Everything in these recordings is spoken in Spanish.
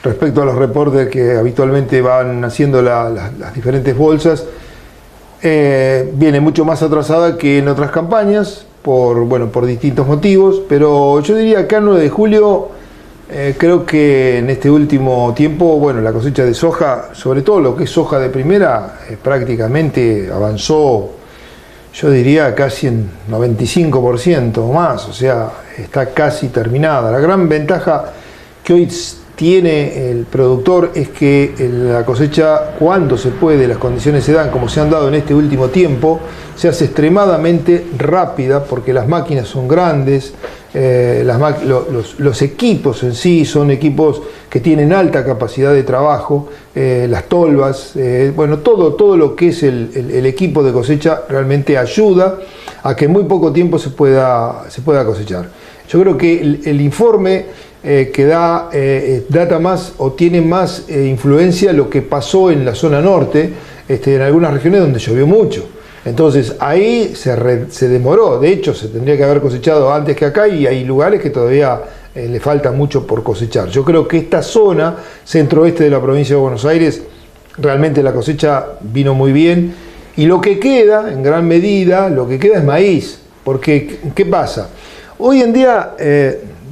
respecto a los reportes que habitualmente van haciendo las diferentes bolsas, viene mucho más atrasada que en otras campañas, por distintos motivos, pero yo diría que acá el 9 de julio, creo que en este último tiempo, bueno, la cosecha de soja, sobre todo lo que es soja de primera, prácticamente avanzó, yo diría casi en 95% o más, o sea, está casi terminada. La gran ventaja que hoy tiene el productor es que la cosecha, cuando se puede, las condiciones se dan como se han dado en este último tiempo, se hace extremadamente rápida porque las máquinas son grandes, los equipos en sí son equipos que tienen alta capacidad de trabajo, las tolvas, bueno, todo lo que es el equipo de cosecha realmente ayuda a que en muy poco tiempo se pueda cosechar. Yo creo que el informe que data más o tiene más influencia lo que pasó en la zona norte, en algunas regiones donde llovió mucho. Entonces ahí se demoró, de hecho se tendría que haber cosechado antes que acá y hay lugares que todavía le falta mucho por cosechar. Yo creo que esta zona, centro-oeste de la provincia de Buenos Aires, realmente la cosecha vino muy bien y lo que queda, en gran medida, lo que queda es maíz, porque ¿qué pasa? Hoy en día,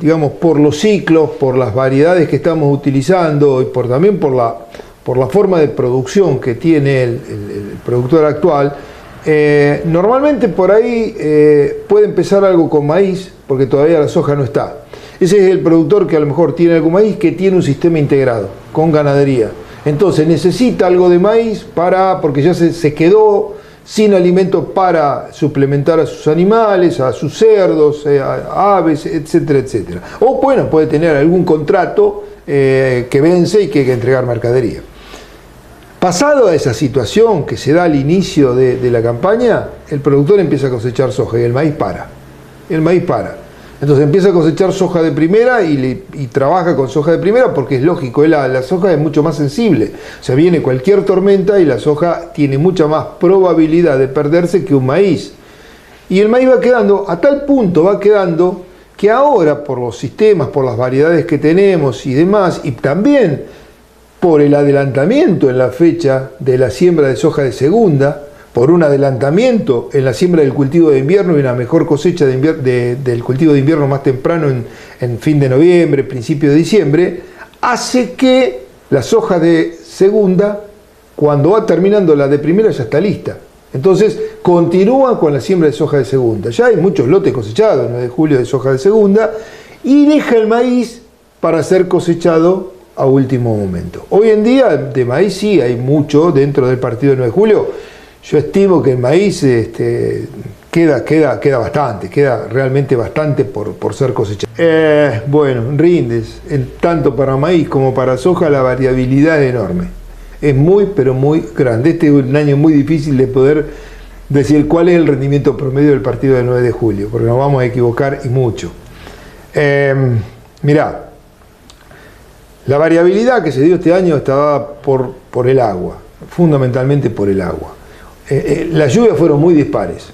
digamos, por los ciclos, por las variedades que estamos utilizando y también por la forma de producción que tiene el productor actual, normalmente por ahí puede empezar algo con maíz, porque todavía la soja no está. Ese es el productor que a lo mejor tiene algo maíz, que tiene un sistema integrado con ganadería. Entonces necesita algo de maíz porque ya se quedó sin alimento para suplementar a sus animales, a sus cerdos, a aves, etcétera, etcétera. O bueno, puede tener algún contrato que vence y que hay que entregar mercadería. Pasado a esa situación que se da al inicio de la campaña, el productor empieza a cosechar soja y el maíz para. El maíz para. Entonces empieza a cosechar soja de primera y trabaja con soja de primera porque es lógico, la soja es mucho más sensible. O sea, viene cualquier tormenta y la soja tiene mucha más probabilidad de perderse que un maíz. Y el maíz va quedando, a tal punto va quedando, que ahora por los sistemas, por las variedades que tenemos y demás, y también por el adelantamiento en la fecha de la siembra de soja de segunda, por un adelantamiento en la siembra del cultivo de invierno y una mejor cosecha del cultivo de invierno más temprano en fin de noviembre, principio de diciembre, hace que la soja de segunda, cuando va terminando la de primera, ya está lista. Entonces continúa con la siembra de soja de segunda. Ya hay muchos lotes cosechados, el 9 de julio de soja de segunda, y deja el maíz para ser cosechado a último momento. Hoy en día de maíz sí hay mucho dentro del partido del 9 de julio. Yo estimo que el maíz queda bastante, queda realmente bastante por ser cosechado. Bueno, rindes, tanto para maíz como para soja la variabilidad es enorme. Es muy, pero muy grande. Este es un año muy difícil de poder decir cuál es el rendimiento promedio del partido del 9 de julio, porque nos vamos a equivocar y mucho. Mirá, la variabilidad que se dio este año está dada por el agua, fundamentalmente por el agua. Las lluvias fueron muy dispares.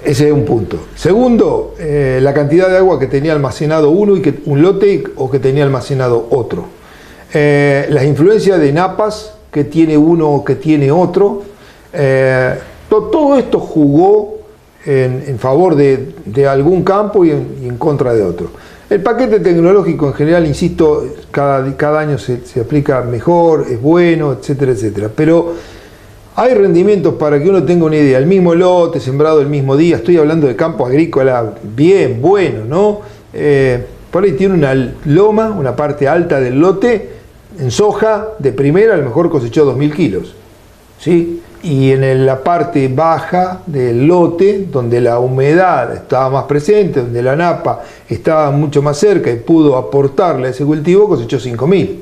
Ese es un punto. Segundo, la cantidad de agua que tenía almacenado un lote o que tenía almacenado otro. Las influencias de napas que tiene uno o que tiene otro. Todo esto jugó en favor de algún campo y en contra de otro. El paquete tecnológico en general, insisto, cada año se aplica mejor, es bueno, etcétera, etcétera. Pero hay rendimientos, para que uno tenga una idea, el mismo lote, sembrado el mismo día, estoy hablando de campo agrícola bien, bueno, ¿no? Por ahí tiene una loma, una parte alta del lote, en soja de primera a lo mejor cosechó 2.000 kilos, ¿sí? Y en la parte baja del lote, donde la humedad estaba más presente, donde la napa estaba mucho más cerca y pudo aportarle a ese cultivo, cosechó 5.000.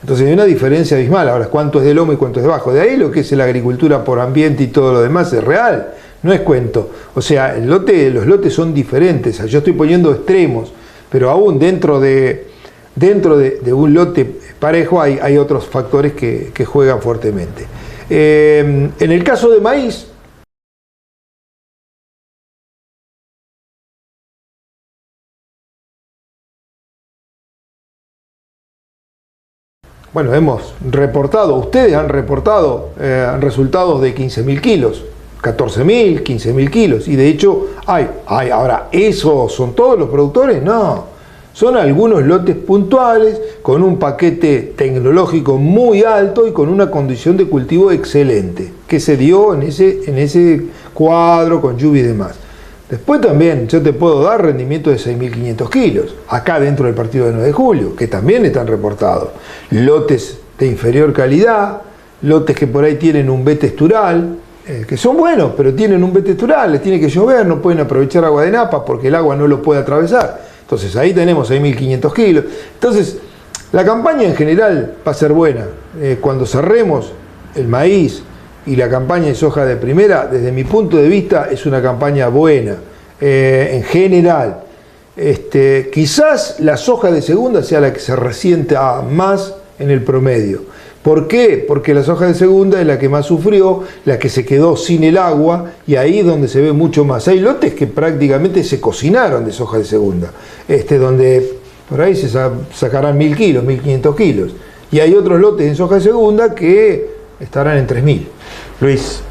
Entonces hay una diferencia abismal. Ahora, ¿cuánto es de lomo y cuánto es de bajo? De ahí lo que es la agricultura por ambiente y todo lo demás es real, no es cuento. O sea, los lotes son diferentes. Yo estoy poniendo extremos, pero aún dentro de un lote parejo hay otros factores que juegan fuertemente. En el caso de maíz, bueno, hemos reportado, ustedes han reportado resultados de 15.000 kilos, 14.000, 15.000 kilos, y de hecho ahora, ¿esos son todos los productores? No, son algunos lotes puntuales con un paquete tecnológico muy alto y con una condición de cultivo excelente, que se dio en ese cuadro con lluvia y demás. Después también yo te puedo dar rendimiento de 6.500 kilos, acá dentro del partido de 9 de julio, que también están reportados. Lotes de inferior calidad, lotes que por ahí tienen un B textural, que son buenos, pero tienen un B textural, les tiene que llover, no pueden aprovechar agua de napa porque el agua no lo puede atravesar. Entonces ahí tenemos 6.500 kilos. Entonces la campaña en general va a ser buena. Cuando cerremos el maíz y la campaña de soja de primera, desde mi punto de vista es una campaña buena, en general. Quizás la soja de segunda sea la que se resienta más en el promedio. ¿Por qué? Porque la soja de segunda es la que más sufrió, la que se quedó sin el agua, y ahí es donde se ve mucho más. Hay lotes que prácticamente se cocinaron de soja de segunda, donde por ahí se sacarán 1.000 kilos, 1.500 kilos. Y hay otros lotes en soja de segunda que estarán en 3.000. Luis,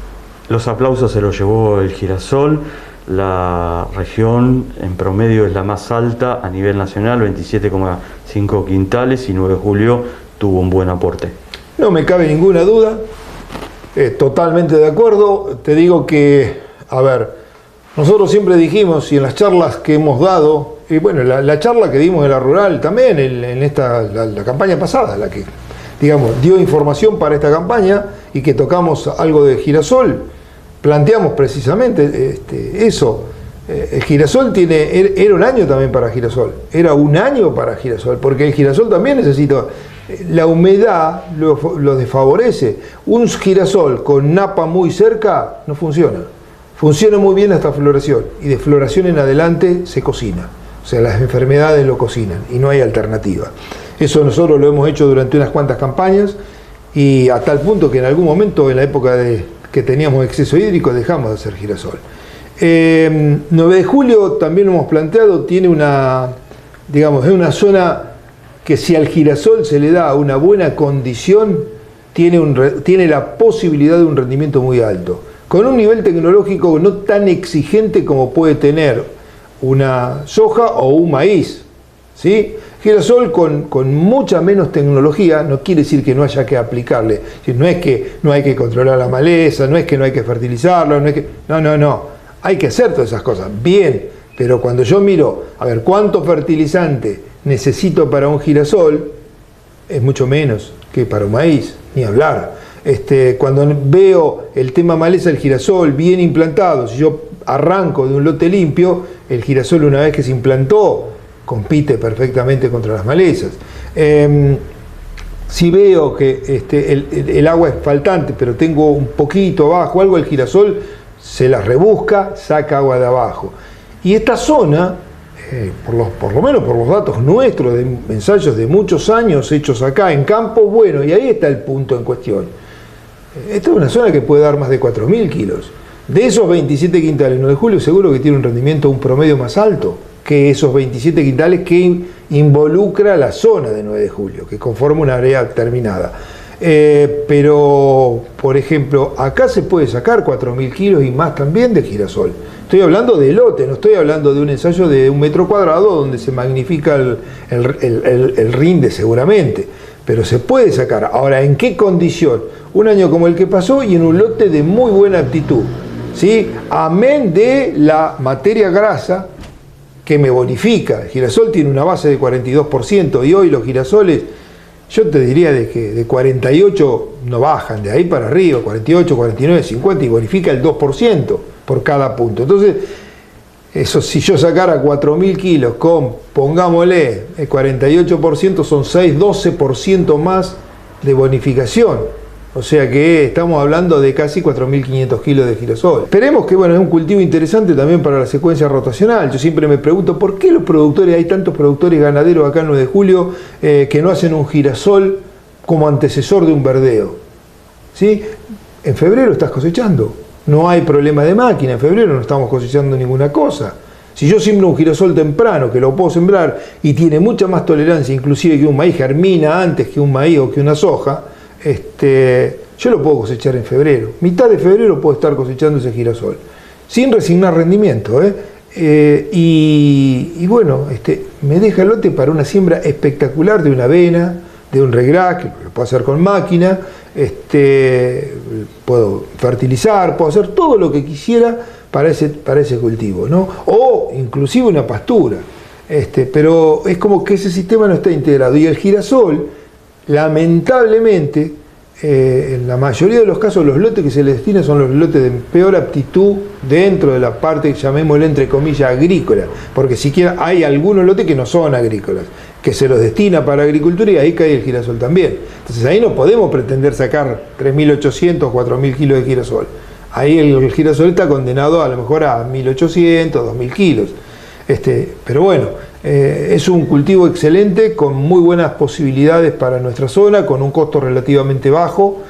los aplausos se los llevó el girasol. La región en promedio es la más alta a nivel nacional, 27,5 quintales, y 9 de julio tuvo un buen aporte. No me cabe ninguna duda, totalmente de acuerdo. Te digo que, a ver, nosotros siempre dijimos, y en las charlas que hemos dado, y bueno, la charla que dimos en la rural también, la campaña pasada, la que, digamos, dio información para esta campaña y que tocamos algo de girasol, planteamos precisamente eso. El girasol era un año también para girasol, era un año para girasol, porque el girasol también necesita, la humedad lo desfavorece. Un girasol con napa muy cerca no funciona. Funciona muy bien hasta floración, y de floración en adelante se cocina. O sea, las enfermedades lo cocinan y no hay alternativa. Eso nosotros lo hemos hecho durante unas cuantas campañas, y a tal punto que en algún momento, en la época que teníamos exceso hídrico, dejamos de hacer girasol. 9 de julio también lo hemos planteado, tiene digamos, es una zona que si al girasol se le da una buena condición, tiene la posibilidad de un rendimiento muy alto, con un nivel tecnológico no tan exigente como puede tener una soja o un maíz, ¿sí? Girasol con mucha menos tecnología no quiere decir que no haya que aplicarle. No es que no hay que controlar la maleza, no es que no hay que fertilizarlo, no. Hay que hacer todas esas cosas, bien, pero cuando yo miro, a ver, cuánto fertilizante necesito para un girasol, es mucho menos que para un maíz, ni hablar. Cuando veo el tema maleza del girasol bien implantado, si yo arranco de un lote limpio, el girasol, una vez que se implantó, compite perfectamente contra las malezas. Si veo que el agua es faltante, pero tengo un poquito abajo, algo, el girasol se la rebusca, saca agua de abajo. Y esta zona, por lo menos por los datos nuestros, de ensayos de muchos años hechos acá en campo, bueno, y ahí está el punto en cuestión. Esta es una zona que puede dar más de 4.000 kilos. De esos 27 quintales, 9 de julio seguro que tiene un rendimiento, un promedio más alto que esos 27 quintales que involucra la zona de 9 de julio, que conforma una área determinada. Pero, por ejemplo, acá se puede sacar 4.000 kilos y más también de girasol. Estoy hablando de lote, no estoy hablando de un ensayo de 1 metro cuadrado donde se magnifica el rinde seguramente, pero se puede sacar. Ahora, ¿en qué condición? Un año como el que pasó y en un lote de muy buena aptitud, ¿sí? Amén de la materia grasa que me bonifica. El girasol tiene una base de 42% y hoy los girasoles, yo te diría de 48 no bajan, de ahí para arriba, 48, 49, 50, y bonifica el 2% por cada punto. Entonces, eso, si yo sacara 4.000 kilos con, pongámosle, el 48%, son 6, 12% más de bonificación. O sea que estamos hablando de casi 4.500 kilos de girasol. Esperemos que, bueno, es un cultivo interesante también para la secuencia rotacional. Yo siempre me pregunto, ¿por qué los productores, hay tantos productores ganaderos acá en 9 de julio que no hacen un girasol como antecesor de un verdeo? ¿Sí? En febrero estás cosechando. No hay problema de máquina, en febrero no estamos cosechando ninguna cosa. Si yo siembro un girasol temprano, que lo puedo sembrar y tiene mucha más tolerancia, inclusive que un maíz, germina antes que un maíz o que una soja, yo lo puedo cosechar en febrero. Mitad de febrero puedo estar cosechando ese girasol, sin resignar rendimiento, y bueno, me deja el lote para una siembra espectacular de una avena, de un regras, que lo puedo hacer con máquina, puedo fertilizar, puedo hacer todo lo que quisiera para ese cultivo, ¿no? O inclusive una pastura, pero es como que ese sistema no está integrado. Y el girasol, lamentablemente, en la mayoría de los casos, los lotes que se le destinan son los lotes de peor aptitud dentro de la parte, llamémosle entre comillas, agrícola, porque siquiera hay algunos lotes que no son agrícolas, que se los destina para agricultura, y ahí cae el girasol también. Entonces ahí no podemos pretender sacar 3.800, 4.000 kilos de girasol. Ahí el girasol está condenado a lo mejor a 1.800, 2.000 kilos. Pero bueno, es un cultivo excelente, con muy buenas posibilidades para nuestra zona, con un costo relativamente bajo,